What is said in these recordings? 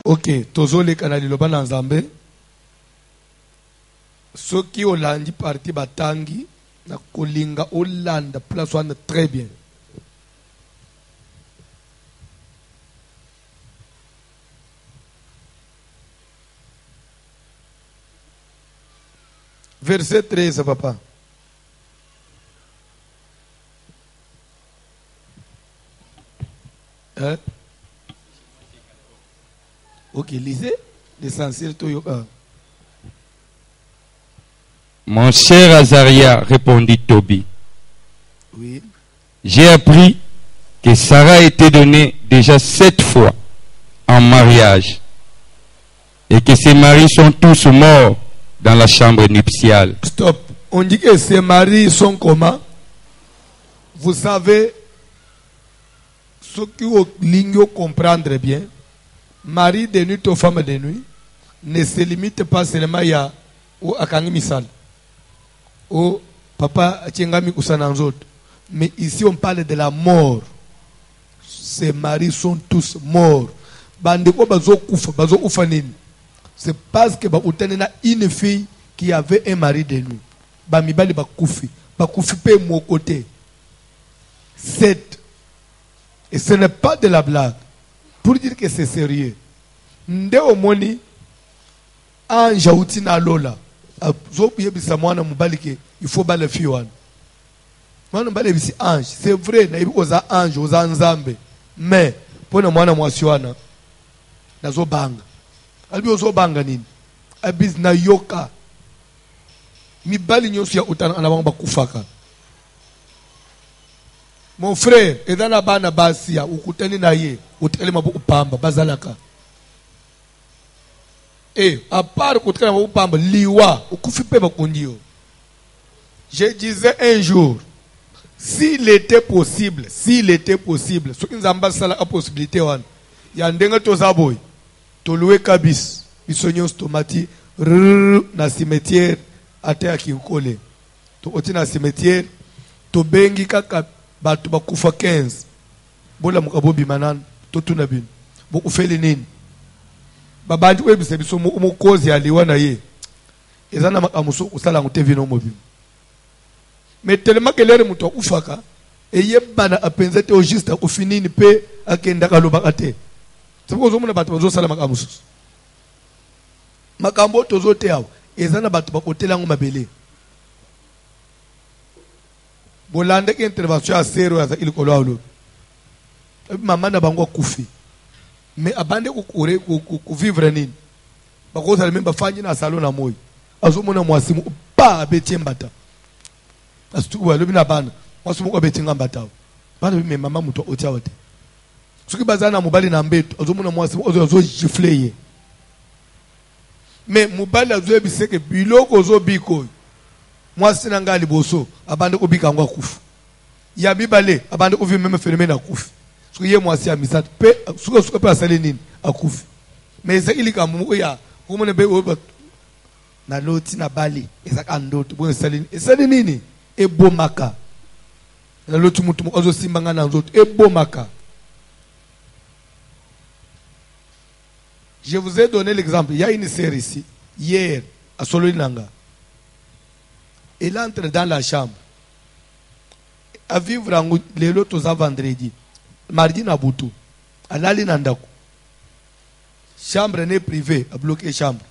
Ok, tozole kanali loba na Nzambe. Soki olandi parti batangi na kolinga olanda place wana très bien. Verset 13, papa. Hein? Ok, lisez l'essentiel. Mon cher Azaria, répondit Tobie. Oui. J'ai appris que Sarah était donnée déjà 7 fois en mariage et que ses maris sont tous morts dans la chambre nuptiale. Stop. On dit que ses maris sont comment? Vous savez, ce qui vous comprendre bien, mari de nuit ou femme de nuit ne se limite pas seulement à akangi misal. Oh, papa, mais ici on parle de la mort. Ces maris sont tous morts. C'est parce que une fille qui avait un mari de nuit. Bamibali bakoufi. Bakoufi pe mon côté. 7. Et ce n'est pas de la blague. Pour dire que c'est sérieux. Nde omoni anja utina lola. Il faut balayer fiwan. Mwana mbale bisi ange, c'est vrai na ibi oza ange, oza nzambe. Mais pona mwana mwasiwana nazo banga. Albi ozo banga nini? Abiz na yoka. Mibali nyoso ya utana anabanga kufaka. Mon frère, edana bana basia ukutani na ye, utele mabu upamba bazalaka. À part que vous parlez liwa, je disais un jour, s'il était possible, ce qui nous a la possibilité, il y a un dengue tozaboy, to louer kabis, bisognos tomati, na cimetière, à terre qui colle, to oti na cimetière, to bengi kaka batu bakufa 15, bola mukabobi manan, to tunabin, bo ufeli nini. Babandi webise biso umukozi aliwa na ye ezana makamuso usala ngutevi no mobi mais tellement que l'air muto ufaka eyebana apenzete au juste ufinini pe akenda kaloba ate siko zo muna batu bazo sala makamuso makambo tozote yawo ezana batu bakotela ngo mabele bolande ke intervention ya sero ya ilikolo awlo mama na bango kufi. Mais abande ku vivre nini bakoza lemba fanyi na salon na moyi azomona mwasimu pa abeti mbata astu wa lobina bana mwasimu ko beti ngambata bana bime mama muto otia wote suki bazana mubali na mbeto azomona mwasimu ozo gifleye mais mubali azo biseke biloko zo biko mwasi na ngali boso abande ko bika ngwa kufu ya bibale abande ko vi meme phénomène na kufu. Suye mwasi ya misat pe suka pe asali nini akufi mais il ka mu ya komone be oba na loti na bali ezaka ndoto bo esali nini ebomaka na loti mutu ozo simbanga na nzoto ebomaka. Je vous ai donné l'exemple, il y a une série ici hier à Soloinanga. Elle entre dans la chambre à vivre en les lotos à vendredi. Mardi na butu alali na ndako chambre n'est privée a bloqué chambre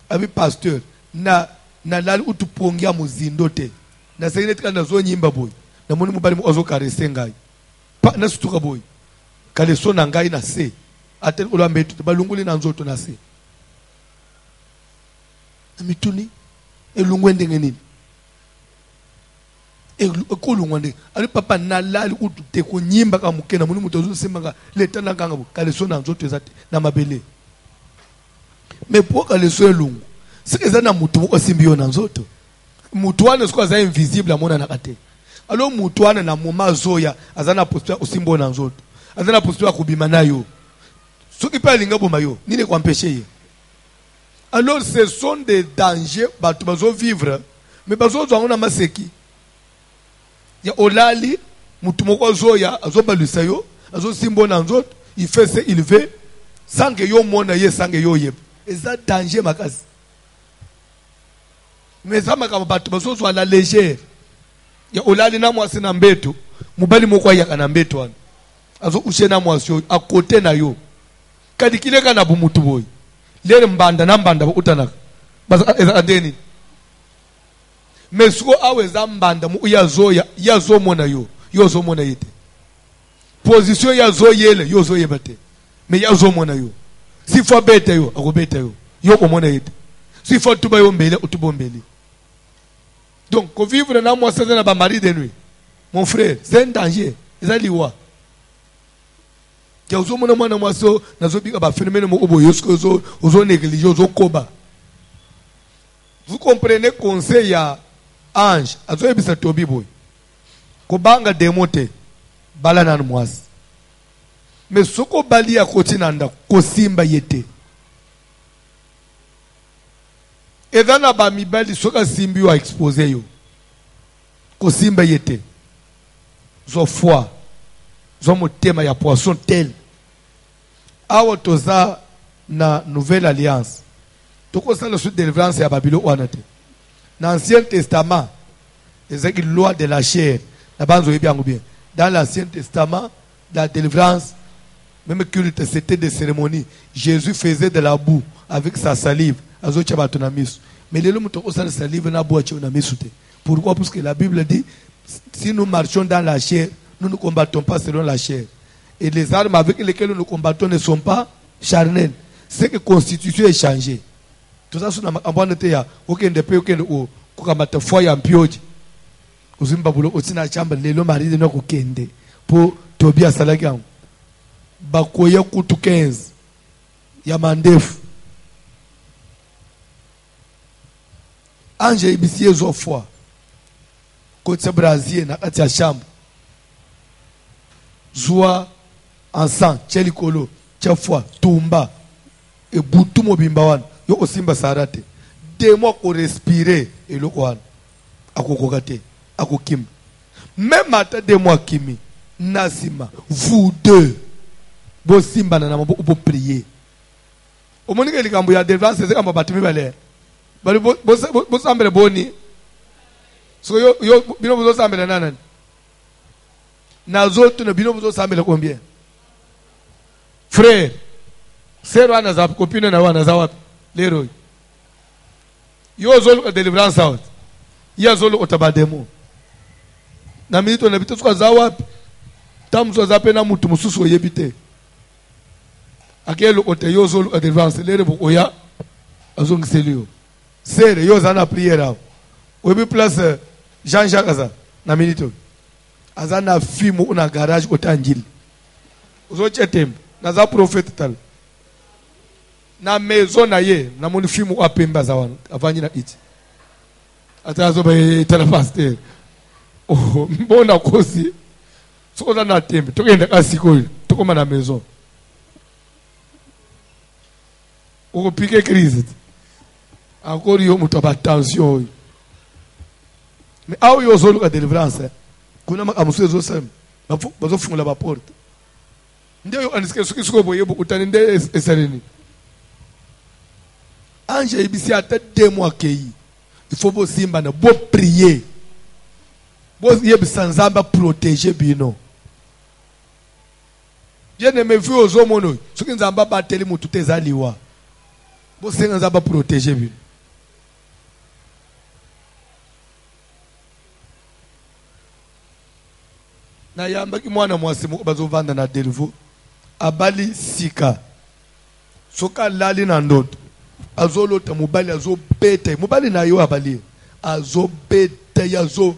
abi pasteur na lali utupongia muzindo te na sengine tika zo nyimba boy na moni mubali mu ozo karese ngai pa na sutuka boy kale so na ngai na se atel ulambe tu balunguli na nzoto na se amituni elungwende ngenini ekolungwande ali papa na lali utute ko nyimba ka mukena muni mutozo semanga leta na kanga kale so na nzoto ezate na mabele mais pour kale so elungu sikeza na mutu ko simbio na nzoto mutu wana siko za invisible amona na kate alo mutu wana na moma zoya azana posture usimbo na nzoto azana posture kubima nayo soki pa linga boma yo nini ko empêcher. Alors ce sont des dangers batu bazo vivre mais bazo zo na maseki ya olali mutu moko zoya azobalusa yo azo simbo na nzoto il fait ce il veut sange yo mona ye sange yo yeb eza danger makasi mais ça makamba bato baso so la légère ya olali na mwasi na mbeto mubali moko ya kana mbeto wana azo ushena mwasi a côté na yo kadi kile kana bumutu boy lere mbanda na mbanda utanaka basa eza andeni mais suko aweza mbanda mu uyazoya yazo mona yo zo mona yete position yazo yele yo zo yebate mais yazo mona yo si faut beta yo akobeta yo omona yete si faut tuba yo mbele utubombele. Donc, qu'on vivre dans moi, c'est un mari de nuit. Mon frère, c'est un danger. C'est un liwa. Vous comprenez conseil à ange. Azo ebisa tobi boy. Kobanga demote balana mwasi. Mais soko bali ya kotinanda kosimba yete. Edana ba mibali soka simbi wa expose yo. Kosimba yete. Zo foi. Zo motema ya poisson tel. Awo toza na nouvelle alliance. Toko sa le sud délivrance ya Babylone wanate. Dans l'Ancien Testament, c'est une loi de la chair. Dans l'Ancien Testament, la délivrance, même culte, c'était des cérémonies. Jésus faisait de la boue avec sa salive. Mais les hommes ont la salive na boue. Pourquoi? Parce que la Bible dit, si nous marchons dans la chair, nous ne combattons pas selon la chair. Et les armes avec lesquelles nous combattons ne sont pas charnelles. C'est que la constitution est changée. Tout ça, c'est un aucun des pays, aucun de foi en pioji. Au Zimbabwe, au Tina Chambre, les hommes mariés de nos kende pour Tobias Salagan. Bakoya Kutu 15. Yamandef. Ange Ibisie zo foi. Côte Brésil, na Katia Chambre. Zoua, ensemble, Tchelikolo, Tchafwa, Tumba, et Boutou Mobimbawan. Yo osimba sarate. Deux mois qu'on respire et le kohan. Ako kokate. Ako kim. Même matin deux mois kimi. Nasima. Vous deux. Bo simba na nambo upo prier. Au moment que les Cambouya délivrance, c'est comme batimi balé. Bo sambele boni. So yo bino bo sambele nanan. Nazotu na bino bo sambele combien? Frère. Sero ana za copine na wana za wapi? Leroy. Yo zolo délivrance out. Ya zolo otabademo. Na milito na bito kwa za wapi? Tamzo za pena mutu mususu oyebite. Akelo ote yo zolo délivrance lere bo oya azongiselio. Sere yo zana prière. Obi place Jean-Jacques aza na milito. Azana fimo una garage otanjili. Uzo chetem na za prophète tal. Na maison na ye na moni fimu apemba zawana avanyi na iti atazo ba tela pasteur oh mbona kosi soza na tembe tokenda kasiko tokoma na maison o pique crise encore yo muto ba tension mais awo yo zolo ka délivrance kuna makamuso zo sem bazo fungula ba porte ndio yo aniske suko boye bo utaninde esaleni. Ange ibisi à tête 2 mois qu'il faut vous simba na beau prier. Vous yeb sans amba protéger bino. Bien aimé vu aux hommes ce qui nous amba bateli mutu tezaliwa. Vous sans amba protéger bino. Na yamba ki mwana mwasi mu bazo vanda na delivo abali sika. Soka lali na ndoto. Azolo ta mubali azo beta mubali na yo abali azo beta yazo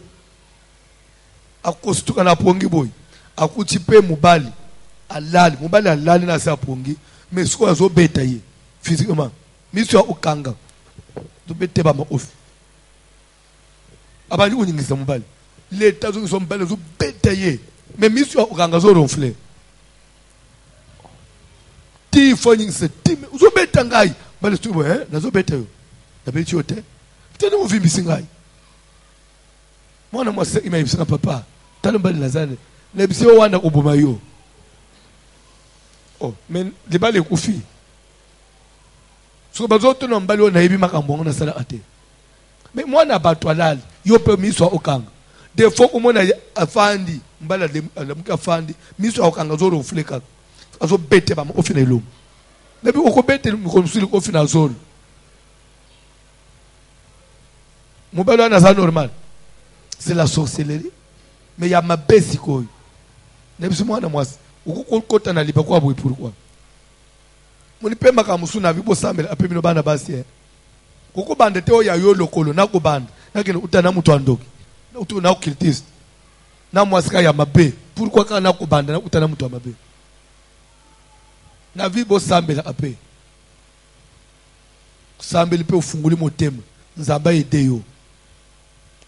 akostuka na pongi boy akutipe mubali alali na sa pongi mais siko azo beta ye physiquement miso ya ukanga to bete ba ma ofi abali unyingisa mubali leta zo mubali zo beta ye mais miso ya ukanga zo ronfler ti fonyingisa ti zo beta ngai bale stubo nazo beta yo na beti yote tena movimbi singai mwana mwase imeibisana papa tano bali lazane lebisi yo wana ubuma yo oh mais les balles les koufi so bazo to no mbali ona ibi makambo ngona sala ate mais moi na batwalal yo pe miswa okanga des fois umona afandi mbala le muka afandi miswa okanga zo refleka azo bete ba mo ofina ilo nebi okobete mo nsuli ofina zolo mobalo na ça normal c'est la sorcellerie mais il y a ma besiko nebi si mwana mwasi ukukota na liba kwa boy pourquoi moni pemba ka musuna vibo sambela apemino bana basi koko bande te oya yo lokolo na ko bande na kene utana mutu andoki na utu na ukiltist na mwasika ya mabe pourquoi kana ko bande na utana mutu mabe na vibo sambela ape sambeli pe ufunguli motema nzamba ide yo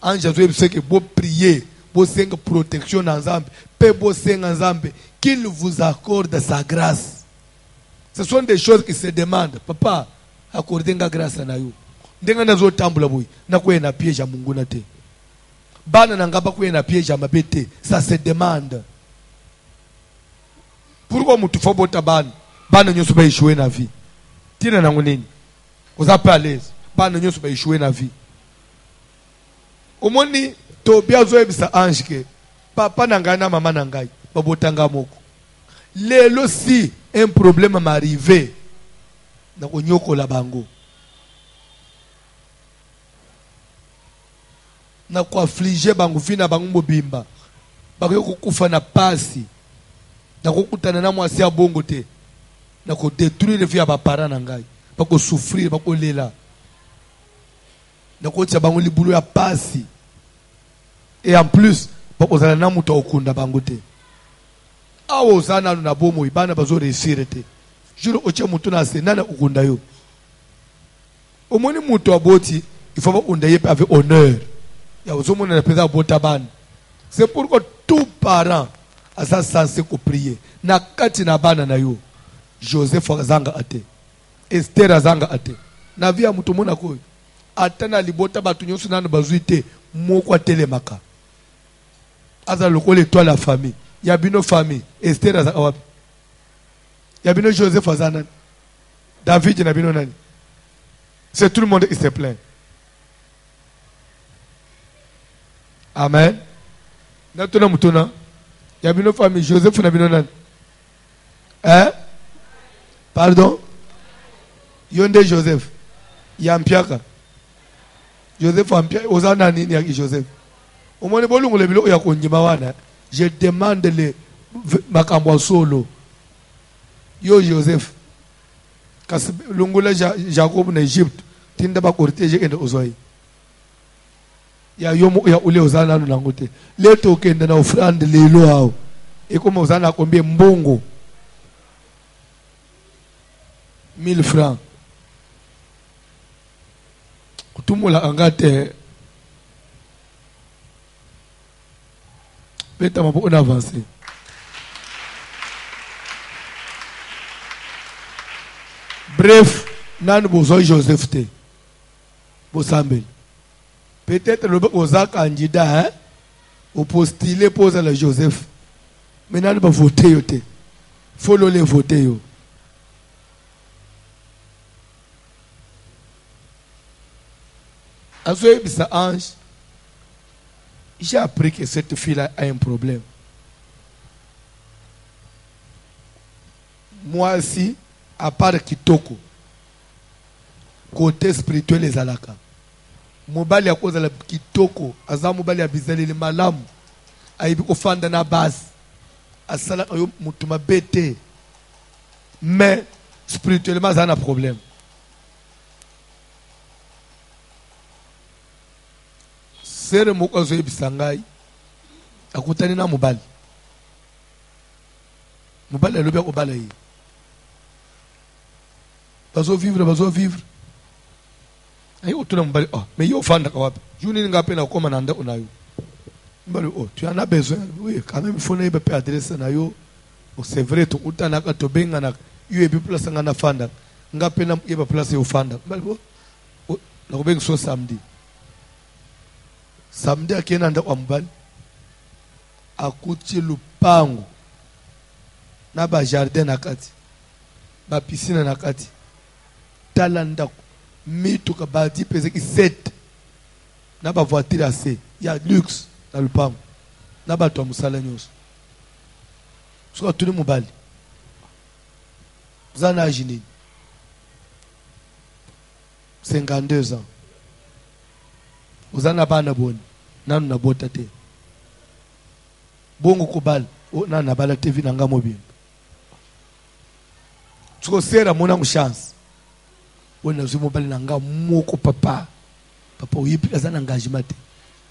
anja zo ebiseke bo prier bo senga protection na nzambe pe bo senga nzambe qu'il vous accorde sa grâce. Ce sont des choses qui se demandent. Papa, accordez nga grâce na yo. Ndenga nazo tambula boy, na ko na piège ya Mungu na te. Bana na ngaba ko na piège ya mabete, ça se demande. Pourquoi mutu fo bota bana? Bana nyoso ba échouer na vie. Tina na ngoneni. Oza pas à l'aise. Bana nyoso ba échouer na vie. Omoni to biazo ebisa ange ke papa na ngai na mama na ngai. Babotanga moko lelo si un problème m'arrivé na konyoko la bango na ko affliger bango fina bango mobimba bako kukufa na pasi na kokutana na mwasi ya bongo te na ko détruire vie ya ba parents na ngai bako souffrir bako lela na ko tia bango libulu ya pasi et en plus bako zala na muto okunda bango te awo sana na bomo ibana bazo réussir te juro oche mutu na se nana ukunda yo omoni mutu aboti il faut pas undaye avec honneur ya ozomo na pesa bota bana c'est pourquoi tout parent a sa censé ko prier na kati na bana na yo Joseph azanga ate Esther azanga ate na via mutu mona ko atana libota batu nyoso nana bazuite moko atelemaka aza lokole étoile la famille. Il y a une famille. Esther azawab. Il y a une Joseph azanan. David il y a une nani. C'est tout le monde qui se plaint. Amen. Natuna mutuna. Il y a une famille. Joseph n'a une nani. Hein? Pardon? Yonde Joseph. Yampiaka. Joseph Ampiaka. Ozana nini ya Joseph. Omone bolungu le bilo ya konjima wana. Je demande les makambo solo. Yo Joseph. Kasi lungula Jacob na Egypte. Tinda ba cortege kende ozoi. Ya yomo ya ule ozana na ngote. Leto kende na offrande lelo hao. Eko ozana kombie mbongo. 1000 francs. Kutumula angate. On avance. Bref, nan besoin Joseph te. Bosambel. Peut-être le besoin candidat, hein, au postuler pose à la Joseph. Mais nan pas voter yote. Faut le voter yo. Azoé bisa ange. J'ai appris que cette fille-là a un problème. Moi aussi, à part Kitoko, côté spirituel les alaka. Mobali à cause de la Kitoko, aza mobali à bizali le malam, aibi ko fanda na base, asala ayo mutuma bete, mais spirituellement ça a un problème. Sere moko zo ebisangai akutani na mobali alobi akobala ye bazo vivre ayi otuna mobali mais yo ofandaka wapi juni nga pe na koma na ndako na yo mobali tu en as besoin oui quand même il faut na pe adresse na yo c'est vrai to utanaka to benga na yo ebi place nga na fanda nga pe na yeba place yo fanda mobali na ko benga so samedi samedi akienda ndako mbali akuti lupango na ba jardin na kati ba piscine na kati talanda mituka badi pese ki 7 na ba voiture assez ya luxe na lupango na ba to musala nyos so tuni mobali zana ajini 52 ans uzana bana boni nanu na bota te bongo kubali na na bala TV nanga mobile so sera mona mu chance wona zo mobile nanga moko papa uyipi azana engagement te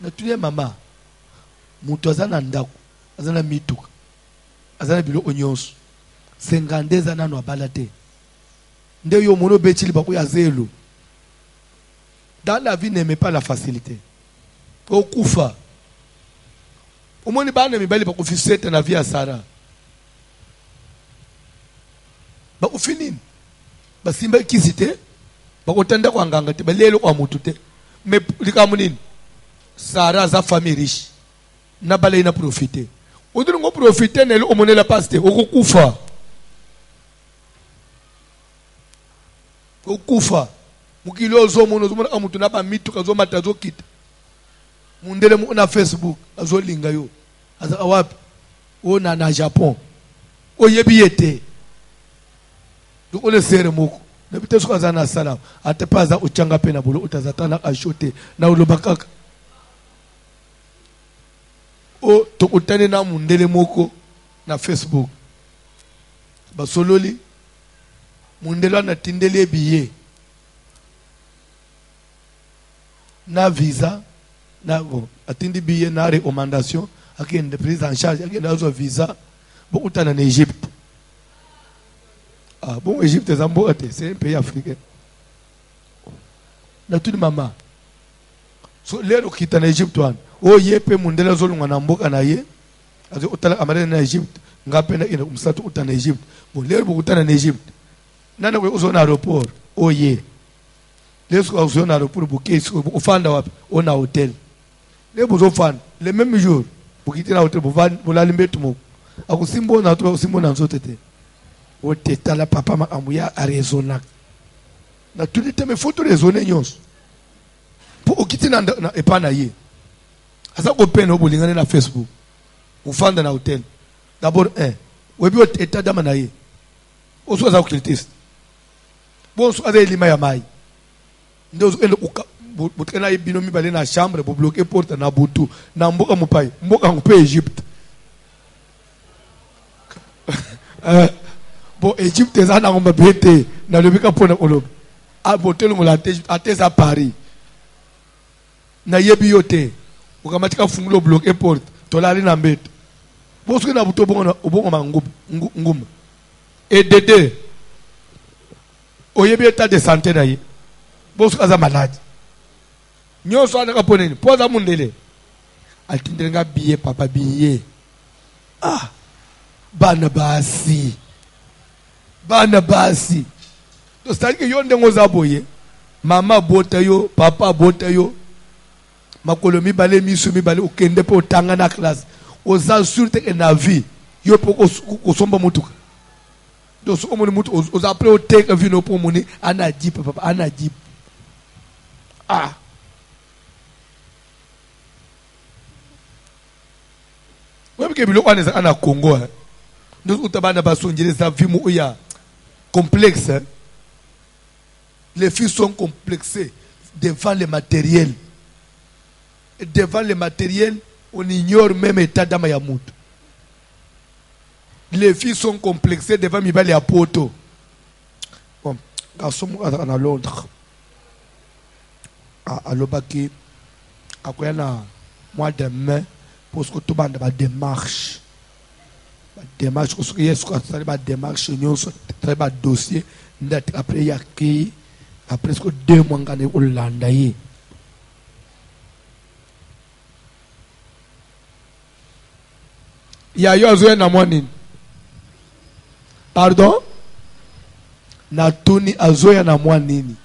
na tuye mama mutu azana ndako azana mituka azana bilo onyonso 52 ans nanu abala te nde yo mono betili bako ya zelo. Dans la vie, n'aimez pas la facilité. Au koufa. Au moins, il n'y a pas de fils dans la vie à Sarah. Au fini. Si vous avez quitté, vous avez entendu quoi nganga te, lelo kwa mutu te. Mais likamunini, Sarah sa famille riche. Na bale ina profiter. Au lieu de profiter, nelo omone la paste. Au koufa. Au koufa. Mukilo zo mono zo mona amutu na ba mituka zo mata zo kita mundele mu na Facebook azo linga yo aza wapi ona na Japon oyebi yete doko le sere moko na bite so kaza na salam atepaza uchanga pena bolo utazatana ashote na ulobakaka o to utane na mundele moko na Facebook basololi mundele na tindele biye na visa na bon atindi billet na recommandation akende prise en charge akende azo visa bon utana en Égypte bon Égypte c'est un pays africain na tout mama so lero kita na Égypte wan o yepe mundela zolunga na mboka na ye azo utala amale na Égypte ngape na ina umsatu utana Égypte bon lero bo utana na Égypte nana ko uzona aéroport o ye lesko uzona aéroport buke so ufanda wapi ona hotel le bozo fan le même jour bukiti na hotel bolali mbetu mo akusimbo na to simbo na nzotete o tetala papa ma amuya arezona na tulite me photo rezone nyonso po okiti na epana ye asa ko pena obolingane na Facebook ufanda na hotel d'abord webi o teta dama na ye oso za okilitist bonso ade lima ya mai ndozo ende butena ibino mibale na chambre bo bloquer porte na butu na mboka mupai mboka ngupe Egypte bon Egypte za na ngomba bete na lobika pona olobi a botel ngola ateza Paris na yebi yote ukamatika fungulo bloquer porte tolali na mbete bosko na buto bongo mangubu nguma et dede oyebi état de santé na ye bosko aza malade nyonso anaka poneni poza mundele atindenga biye papa biye bana basi to staki yonde ngoza boye mama bota yo papa bota yo makolo mibale misu mibale ukende po tanga na classe oza surte na vie yo po kosomba mutuka to so omoni mutu oza après o take vie no po moni ana jip papa ana jip Même que biloko aneza ana Congo nous utabana basonjele za vimu uya complexe les filles sont complexées devant le matériel et devant le matériel on ignore même état d'âme ya mutu les filles sont complexées devant mibali ya poto bon garçon à Londres à Lobaki akoya na mois de mai pour ce que tout le monde a des démarches. Des démarches, il y a des démarches, il y a des dossiers. Après, il y a qui, après 2 mois, il y a Hollande. Il y a eu un mois. Pardon? Natuni azoya na mois nini?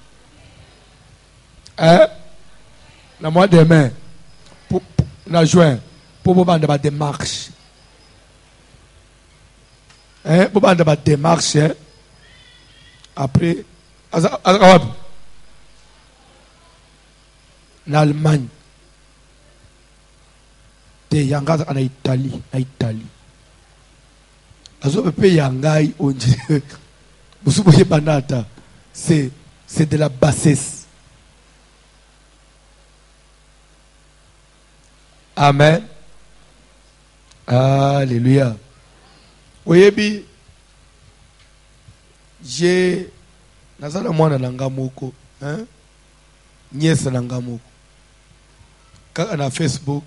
Na mois de mai. Na juin. Pour banda ba démarche pour banda ba démarche Après, en Allemagne, te yanga en Italie, Azo pe yangai on dirait, vous banata, c'est de la bassesse. Amen. Alléluia. Oyebi, j'ai nazala mwana nanga moko, hein? Nièce nanga moko. Kaka na Facebook,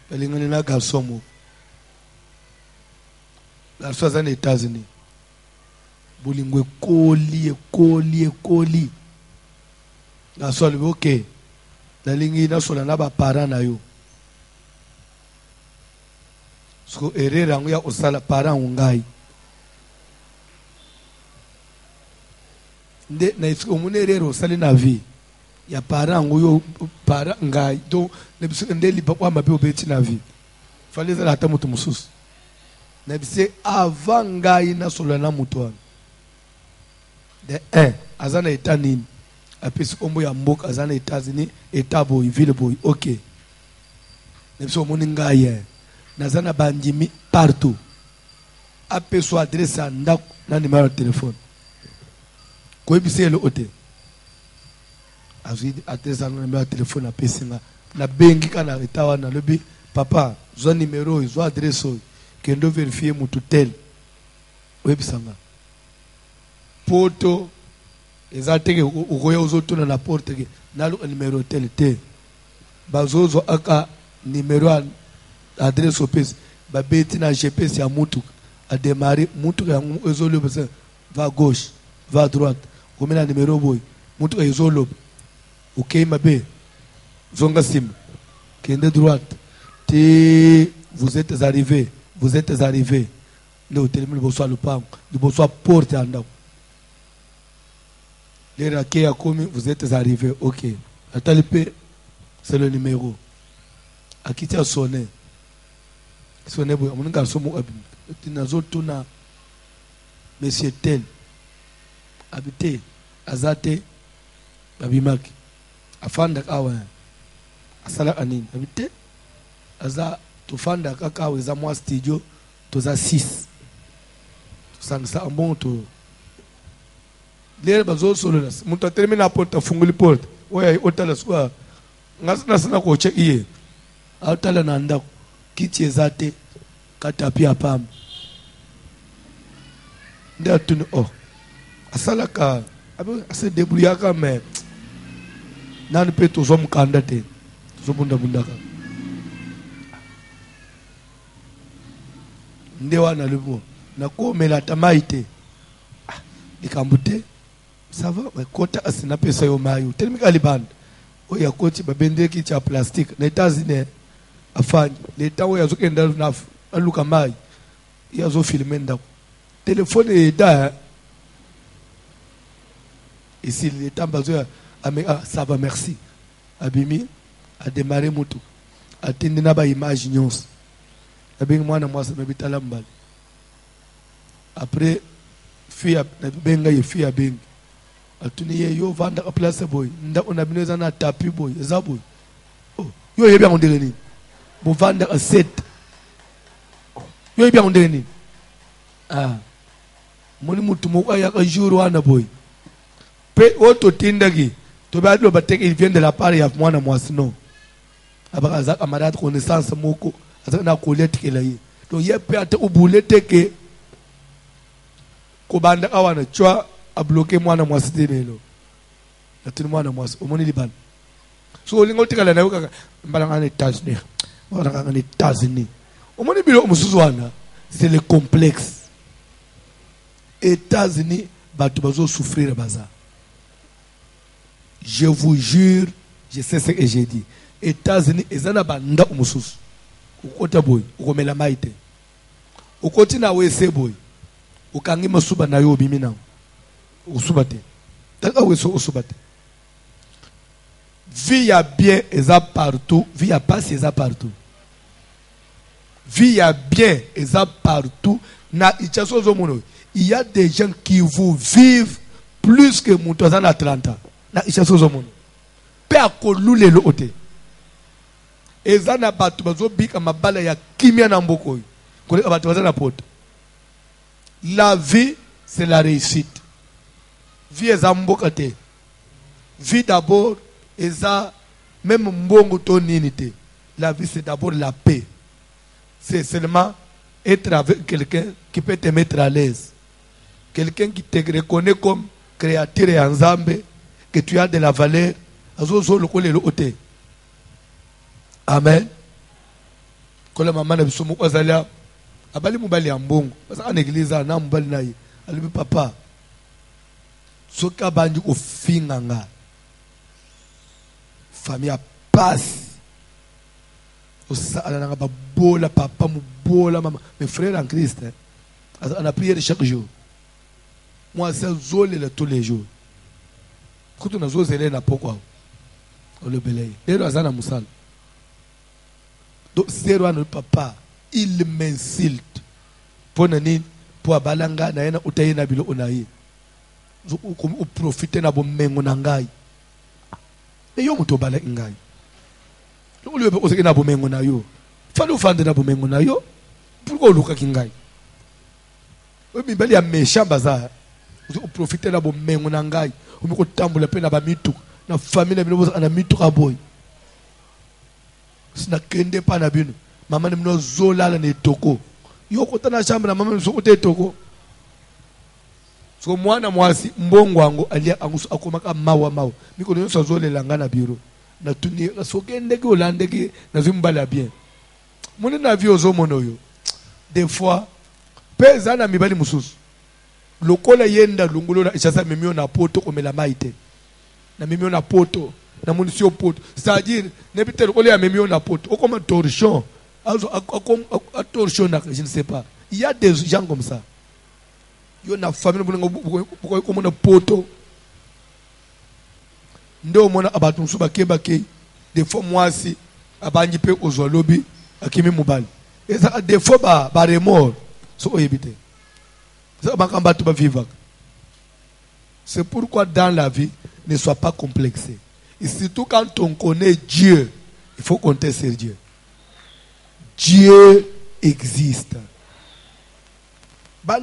pelingani na garçon moko. Garçon za na États-Unis. Bolingwe koli. Garçon le OK. Nalingi na sola na ba parents na yo. So erreur yangu ya osala parents ungai. Nde na isko munere osali na vie. Ya parents ngoyo parents ngai. Donc ne biso nde li papa mabe obeti na vie. Fallait ça la tamutu mususu. Na biso avant ngai na sola na mutu. De un azana eta nini. Apesi ombo ya mboka azana États-Unis eta boy ville boy OK. Na biso moni ngai nazana bandimi partout. Apeso adresse ndako na numéro de téléphone. Ko ebise le hôtel. Azui adresse na numéro de téléphone apesi nga na bengi kana etawa na lobi papa zo numéro zo adresse kendo vérifier mutu tel. Webisanga. Poto ezateke ukoya uzotuna na porte ke nalo numéro tel te. Bazozo aka numéro adresse opes babeti na GPS ya mutu a démarrer mutu ya ezolo besa va gauche va droite comme na numéro boy mutu ya ezolo OK mabe zonga sim kende droite te vous êtes arrivé le hôtel me boso le pam de boso porte anda les raquets a commis vous êtes arrivé OK atalipe c'est le numéro à qui tu as sonné sonné boy mon garçon mo tinazo tuna monsieur tel habité azate babimaki afanda kawa asala anini habité aza tufanda kakawa za moi studio toza 6 sangsa ambon to lere bazo solo las muntu termina porta funguli porta oya otala swa ngasina sana ko che iye atala na ndako kichi ezate katapi apam nda tuni asalaka abe ase débrouillaka mais nani pe to zom kanda te zo bunda ka ndewa na lebo na ko mela tamaite ikambute ça va mais kota asina pesa yo mayo telimika libanda oya koti babende ki cha plastique na États-Unis afanye leta oya zokenda na aluka mai ya zo filmer ndako téléphone eta ici leta bazo ça va merci abimi a démarrer moto atindi na ba image nyonso abingi mwana mwasa mebitala mbali après fille benga ye fille bengi atuni ye yo vanda a place boy nda on abineza na tapi boy eza boy yo yebi on ndele bo vanda a set yo yebi on ndele moni mutu mo ya ka jour wana boy pe auto tindagi to ba lo bateke il vient de la part ya mwana mwasi no abaka za camarade connaissance moko azana kolete kelaye donc ye pe ate ubulete ke ko banda awana chwa a bloqué mwana mwasi lelo atini mwana mwasi omoni liban so lingo tikala na yoka mbala ngane États-Unis wala ngane États-Unis omoni bilo musuzu wana c'est le complexe États-Unis batu bazo souffrir baza je vous jure je sais ce que j'ai dit États-Unis ezana banda musuzu ukota boy ukomela maite ukoti na wese boy ukangi masuba na yo bimina usubate taka weso usubate vie ya bien eza partout vie ya passe eza partout vie ya bien eza partout Il y a des gens qui vous vivent plus que Moutozan à 30 ans. Na ichasozomono. Pe akolule lo ote. Ezana batu bazobika mabala ya kimia na mboko. Kole abatu bazana poto. La vie c'est la réussite. Vie eza mboka te. Vie d'abord eza même mbongo to nini te. La vie c'est d'abord la paix. C'est seulement être avec quelqu'un qui peut te mettre à l'aise. Quelqu'un qui te reconnaît comme créature et ensemble, que tu as de la valeur. Amen. Quand la maman a vu son mot, abali mubali ambongo. Parce qu'en église, na mubali naï. Alibi papa. Soka bandu ko finganga. Famille a passe. Osa ba bola papa mu bola maman. Mes frères en Christ. On a prié chaque jour. Moi, c'est zolé tous les jours. Quand on a zolé, n'a pas quoi. On le belaye. Et le Hazana Moussal. Donc, c'est le papa. Il m'insulte. Pour nani, pour abalanga, na yena utaye na bilo onaye. Ou profiter na bo mengo na ngai. Et yo muto bala ngai. Donc, le papa oseke na bo mengo na yo. Fallait offendre na bo mengo na yo. Pourquoi on luka kingai? Oui, mais il y a méchant bazar. Vous profitez de la bonne main, on a engaille. Vous me tambule pe na ba mitu. Na famille na bino na mitu ka boy. Sina kende pa na bino. Mama ni mno zola la ne toko. Yo kota na shamba na mama mso kote toko. So mwana mwasi mbongo wangu alia angusu akomaka mawa. Miko nyo zole langa na biro. Na tuni so kende ki olande ki na zimbala bien. Mone na vi ozo mono yo. Des fois pesa na mibali mususu. Lokola yenda lungulo na ishasa mimio na poto komela maite. Na mimio na poto. Na munisio poto. C'est-à-dire, nebite lokola ya mimio na poto. O comme torchon. A torchon na, je ne sais pas. Il y a des gens comme ça. Yo na famille pourquoi comme na poto. Ndo mona abatu suba kebake. Des fois moi si abanji pe ozolobi akimi mubali. Et ça des fois ba remords. So oyebite. C'est pourquoi dans la vie, ne sois pas complexé. Et surtout quand on connaît Dieu, il faut compter sur Dieu. Dieu existe. Mais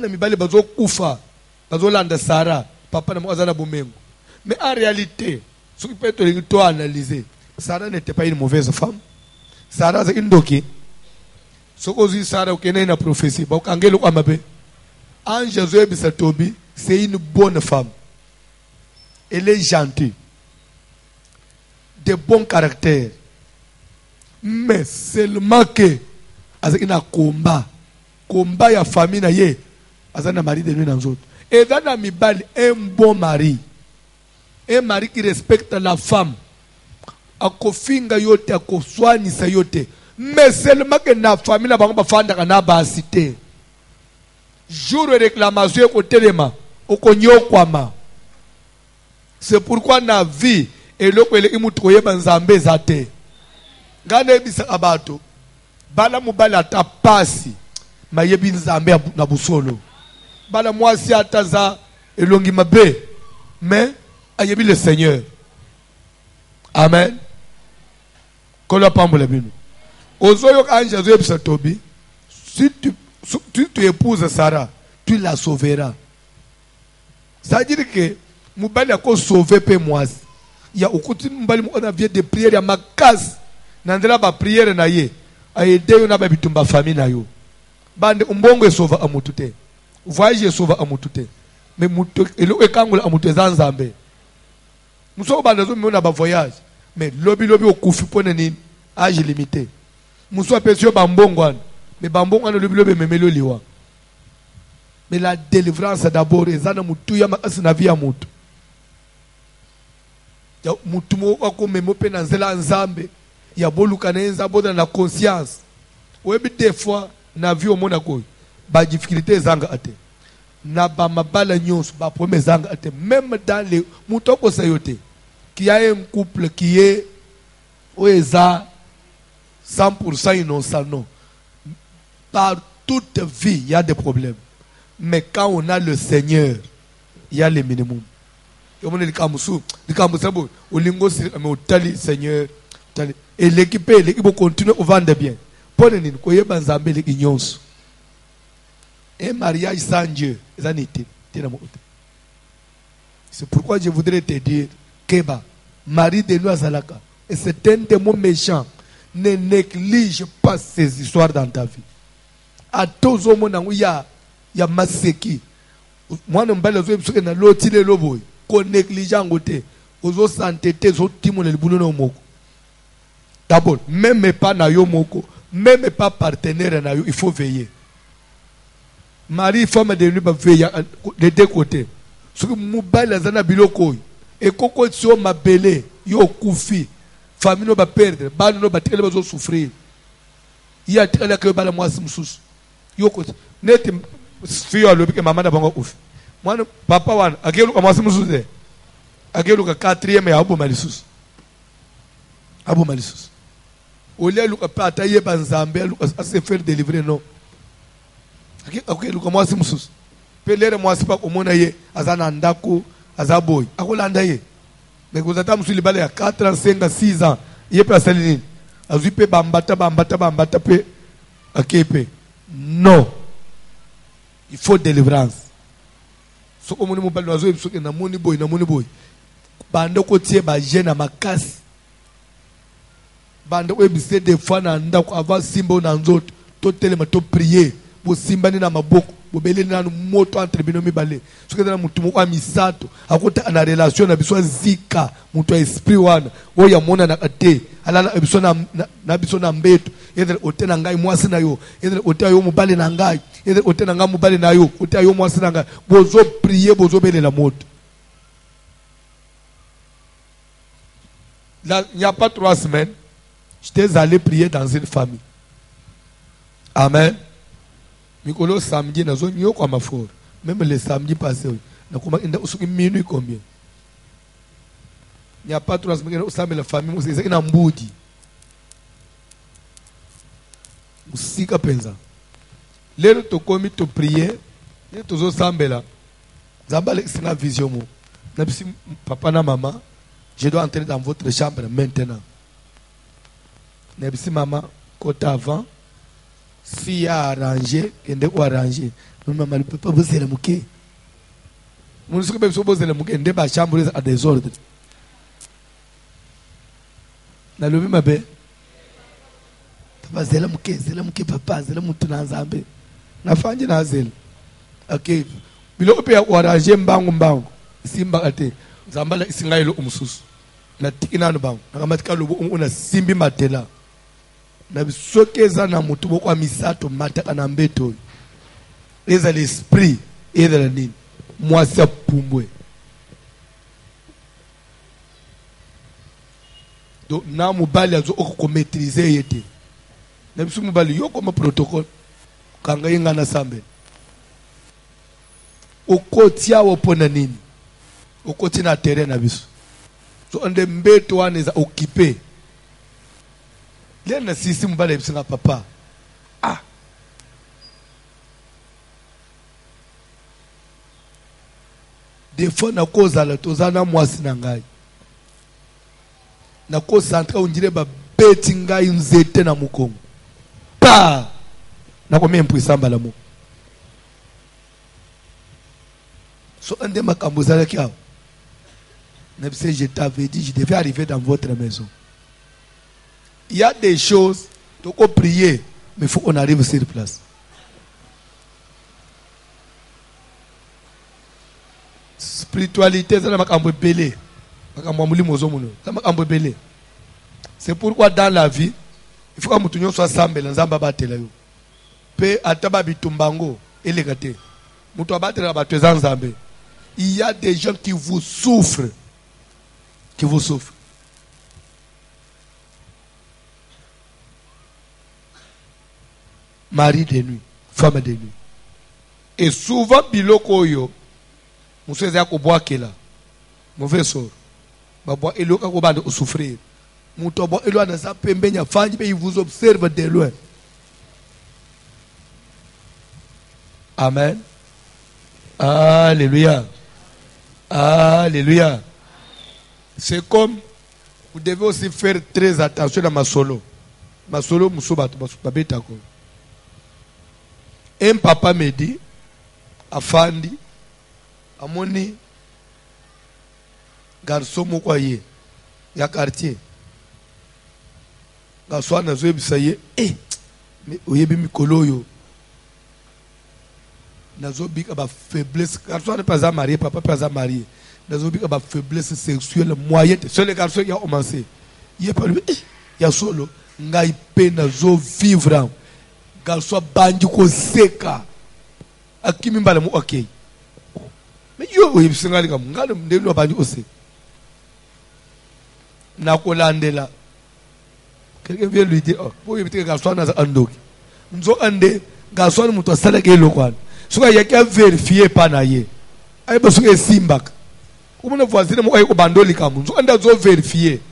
en réalité, ce qui peut être analysé, Sarah n'était pas une mauvaise femme. Sarah c'est une doki. Ce que dit Sarah, qui est une prophétie. Ange Zoé Bissatobi, c'est une bonne femme. Elle est gentille. De bon caractère. Mais seulement que, avec un combat ya famille na ye, avec un mari de lui dans autres. Et dans la mibali, un bon mari. Un mari qui respecte la femme. Akofinga yote, akoswani sa yote. Mais seulement que na famille na bango fanda na ba cité. Jour de réclamation au téléma, au konyo kwama. C'est pourquoi na vie et le kwele imutroye banzambe zate. Gane bisa abato. Bala mubala ta pasi. Mayebi nzambe na busolo. Bala mwasi ataza elongi mabe. Mais ayebi le Seigneur. Amen. Kola pambole bino. Ozoyo anja zoye bisa tobi. Si tu épouses Sarah, tu la sauveras. C'est-à-dire que Moubali a sauvé pe moi. Il y a beaucoup de des prières à ma case. Nandela ba prière na ye. A aider on a ba bitumba famille na yo. Bande umbongo sauve amutute. Voyage sauve amutute. Mais muto elo ekangula amutute zanzambe. Muso ba nazo mi na ba voyage. Mais lobi au kufi pone nini âge limité. Muso apesio ba mbongo. Mais bambon on le memelo liwa. Mais la délivrance d'abord ezana mutu ya na vie ya mutu. Ya mutu mo ko memo pe na nzela nzambe ya boluka na nzambo na conscience. Webi des fois na vie au mona ko ba difficulté zanga ate. Na ba mabala nyonso ba problème zanga ate même dans les mutu ko sayote. Qui a un couple qui est oeza 100% innocent non. Par toute vie, il y a des problèmes. Mais quand on a le Seigneur, il y a le minimum. Seigneur. Et l'équipe continue à vendre bien. Un mariage sans Dieu, c'est pourquoi je voudrais te dire, Keba, mari de nous Azalaka, et c'est un démon méchant. Ne néglige pas ces histoires dans ta vie. À tous les moments où il y a maseki. Moi, je ne sais pas si na loti le loboy. Qu'on néglige en côté. Ozo s'entêter, ozo timon le boulot no moko. D'abord, même pas na yo moko, même pas partenaire na yo, il faut veiller. Mari, femme de lui, veiller de deux côtés. Ce que mobile a zana biloko. Et koko tio ma belé, yo koufi. Famille va perdre, bal no va souffrir. Il y a très que bal moi sous. Yo ko net fio lo que maman d'abord ouf. Moi papa wan akelu ka moi sous de. Akelu ka quatrième ya abo malisus. Abo malisus. Ole lu ka pata ye banzambe lu ka se faire délivrer non. Akelu ka moi sous. Pelere moi pas ko mona ye azana ndako azaboy. Akolanda ye. Mais vous êtes sur les balais à 4 ans, 5 ans, 6 ans. Il y a pas de ligne. Azupe bambata pe akepe. Non. Il faut délivrance. So comme nous parlons de ça, na moni boy. Bande ko tie ba jeune ma casse. Bande ko bise des fois na ndako avant simbo na nzoto. To telema to prier. Bo simba ni na maboko. Bobele na moto entre binomi balé ce que dans mutu mo kwa misato akota na relation na biso zika mutu esprit wana oya mona na ate alala biso na biso na mbeto edre otena ngai mwasi na yo edre otena yo mobale na ngai edre otena ngai mobale na yo otena yo mwasi na ngai bozo prier bozo belela moto. Là il n'y a pas 3 semaines j'étais allé prier dans une famille. Amen. Mikolo samedi na zone yo kwa mafor. Même le samedi passé, na kuma inda usuki minuit combien? Il n'y a pas 3 semaines au samedi la famille mo c'est na mbudi. Musika penza. Lelo to komi to prier, et to zo sambela. Zambale sina vision mo. Na bisi papa na maman, je dois entrer dans votre chambre maintenant. Na bisi maman côté avant. Si y a arrangé, il faut arranger. Maman ne peut pas vous aider. Nous ne pouvons pas vous aider. Il faut la chambre à désordre. Na lobi mabe. Papa zela muke papa zela mutu na nzambe. Na fanji na zela. Okay. Bilo pe arranger mbangu. Simba ate. Zambala isinga ilo umsusu. Na tikina no bangu. Na kamatika lobo una simbi matela. Na bisokeza na mutu boko misato mataka na mbeto eza l'esprit eza la nini mwasi pumbwe donc na mubali azo ko maîtriser yete na bisu mubali yoko ma protocole kanga yenga na sambe okotia opona nini okoti na terrain na bisu so ande mbeto wana eza occupé. L'un si mbale bisinga papa. Ah. Des fois na cause la tozana mwasi na ngai. Na concentra on dirait ba beti ngai nzete na mukongo. Pa. Na combien puissant bala mo. So ande makambo zala kia. Na bise je t'avais dit je devais arriver dans votre maison. Il y a des choses, tu peux prier, mais il faut qu'on arrive sur place. Spiritualité, c'est pourquoi dans la vie, il faut que nous soyons ensemble. Il y a des gens qui vous souffrent. Qui vous souffrent. Mari de nuit, femme de nuit. Et souvent, biloko yo, monsieur Zako boit kela, mauvais sort. Babo elo kako bande au souffrir. Mutobo elo na sa pembenya fanyi pe il vous observe de loin. Amen. Alléluia. Alléluia. C'est comme vous devez aussi faire très attention à ma solo. Ma solo, un papa me dit, afandi, amoni, garçon mokwaye, ya quartier. Garçon na zoe bisaye, mais oyebi mikolo yo. Na zo bika ba faiblesse, garçon n'est pas marié, papa pas marié. Na zo bika ba faiblesse sexuelle moyenne. C'est les garçons qui ont commencé. Il est pas lui, il y a solo, ngai pe na zo vivre. Garçon bandi ko seka. Akimi mbala mu okay. Mais yo oyebi singali kam, ngalo ndelo bandi ose. Nakolandela. Quelqu'un vient lui dire, oh, pour éviter que garçon n'a pas andoki. Nous ande, garçon muto sala ke lokwan. Soka yaki vérifier pa na ye. Ayi ba soka simbak. Comment voisine mo ayi ko bandoli kamu. Nous ande zo vérifier.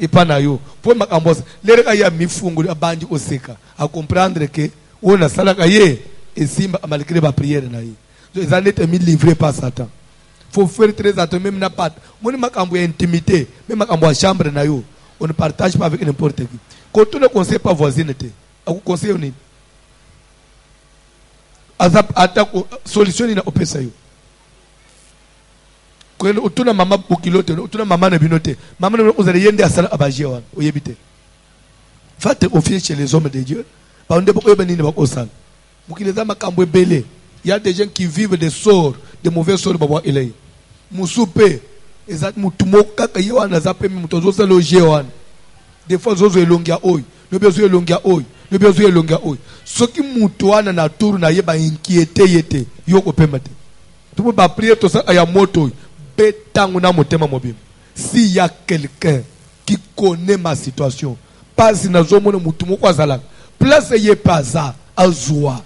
Et pa na yo. Pour makambos, lere ka ya mifungu abandi oseka. A comprendre que on a sala ka ye et simba malgré ba prière na ye. Donc ils en étaient mis livrés par Satan. Faut faire très attention même na pat. Mon makambo intimité, même makambo chambre na yo. On ne partage pas avec n'importe qui. Quand on ne conseille pas voisine, on conseille on est. Azap attaque solution ina opesa yo. Quand on a maman bokilote, on a maman na binote. Maman na vous allez yende asala abaje wan, oyebite. Faites confiance chez les hommes de Dieu. Ba onde boko yebani ne bako sala. Mukileza makambo belé. Il y a des gens qui vivent des sorts, des mauvais sorts baba elei. Musupe ezat mutumo kaka yo wana zape mutozo sa loger wan. Des fois zozo elongia oy, le besoin elongia oy, le besoin elongia oy. Ce qui mutu wana na tour na yeba inquiété yete yo ko pemate. Tu peux pas prier tout ça aya moto betangu na motema mobile. S'il y a quelqu'un qui connaît ma situation, pas na zo mona mutumo kwa zala. Place ye paza azwa.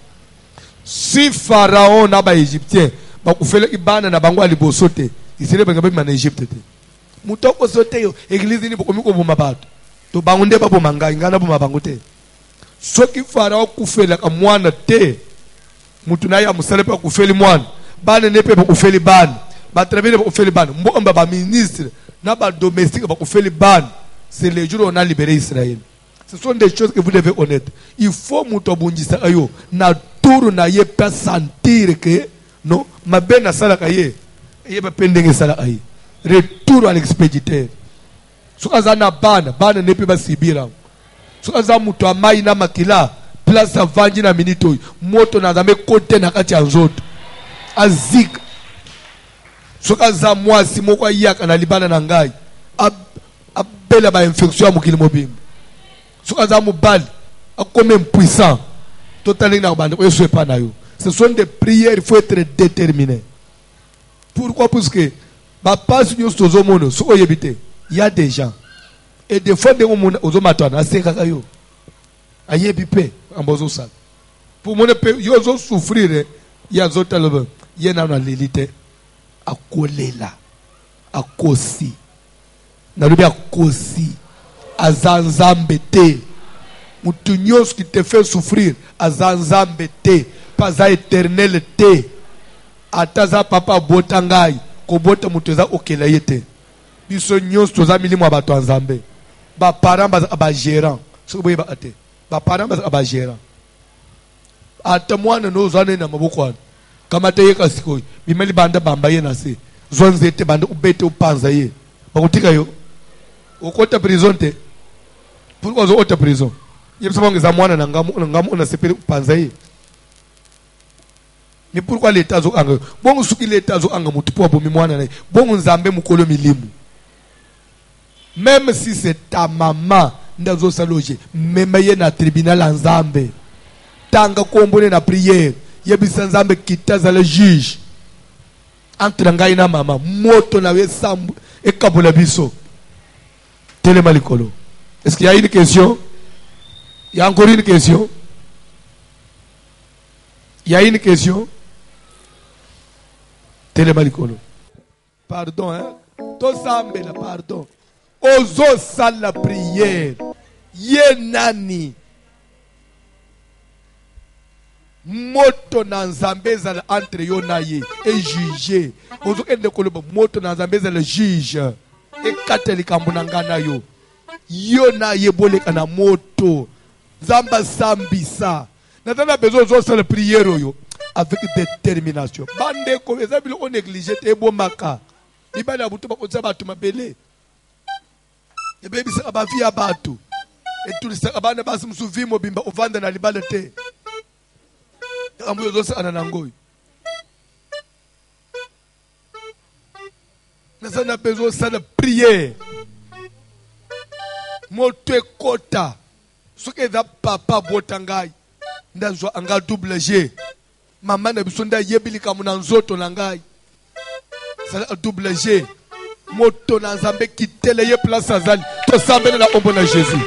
Si Pharaon na ba égyptien, ba kufele ibana na bango alibosote. Isile benga be man Egypte te. Mutoko sote yo église ni bokomi ko boma bato. To bangunde ba boma ngai ngana boma bango te. Soki Pharaon kufela ka mwana te. Mutu na ya musalepa kufeli mwana. Bana nepe ba kufeli bana. Ba travailler ba kufeli bana. Mbomba ba ministre na ba domestique ba kufeli bana. C'est le jour où on a libéré Israël. Ce sont des choses que vous devez connaître. Il faut mutobunjisa ayo na tour na ye pas sentir que non ma bena sala kaye. Retour à l'expéditeur. Si vous avez un ban ne peut pas subir. Si vous avez un mouton à maïna makila, place à vendre na minito, moto na zame côté na kati anzoto. Azik. Si vous avez un mois si moko yak na libana na ngai, abela ba infection mukili mobim. Si vous avez un mobile, a comme impuissant, totalement na bande, on ne pas na yo. Ce sont des prières, il faut être déterminé. Pourquoi? Parce que il y a des gens. Et des fois, pour mon souffrir, il y a d'autres gens. Il y a l'élite. À coller là. À kosi. À kosi. À zanzambete. Moutounios qui te fait souffrir. À zanzambete. Pas à éternalité. Ataza papa botangai ko bota muteza okela yete biso nyos toza milimo abato nzambe ba parents ba gérant so boye ba ate ba parents ba gérant ata mwana no zwane na maboko kama te yeka sikoyi bimeli banda bamba ye na se zonzete banda ubete upanza ye bakutika yo okota prison te pourquoi zo ota prison yebisa bangeza mwana na ngamu na sepeli upanza ye. Mais pourquoi l'État zo anga? Bon souki l'État zo anga mutu po bomi mwana na. Bon nzambe mukolo milimu. Même si c'est ta maman ndazo saloje, même ye na tribunal nzambe. Tanga kombone na prière, yebisa nzambe kitaza le juge. Entre ngai na mama, moto na we sambu e kabola biso. Telema likolo. Est-ce qu'il y a une question? Il y a encore une question? Il y a une question? Télémalicolo. Pardon, hein? Tosambela, pardon. Ozo sal la prière. Yenani. moto na nzambe ezala entre yo na ye ejuge ozokende koloba moto na nzambe ezala juge ekata likambo na nga na yo yo na ye boleka na moto nzambe asambisa natana besoin ozosala priere oyo avec détermination bandeko eza biloko néglige te ebomaka libala ya butu bakonisa bato mabele ebebisaka bavi ya bato etulisaka bana basi mosuvi mobimba ovanda na libala te yakambo oyo ozosala nango oyo naza na besoin osala priere moto ekota soki eza papa bota ngai ndazwa anga double G mama na biso ndayebi likambo na nzoto na ngai sala double G moto na nzambe kitele ye place azali tosambela na ombo na Jésus.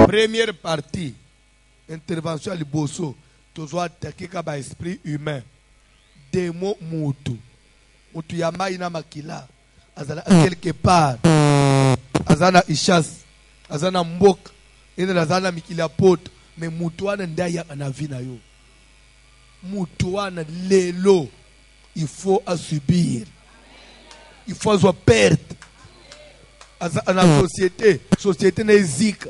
Première partie, intervention à Liboso, toujours attaqué comme esprit humain. Démon mutu. Mutu yamai na makila. Azana quelque part. Azana ishas. Azana mbok. Ina azana mikila pot. Mais mutu wana ndaya anavina yo. Mutu wana lelo. Il faut subir. Il faut avoir perte. Azana société. Société n'hésite.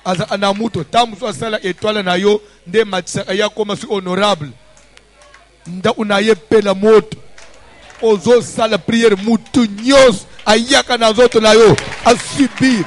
Ana muto tamu so sala étoile na yo nde matisa ya koma si honorable nda unaye pela moto ozo sala prière mutu nyos ayaka na zoto na yo a subir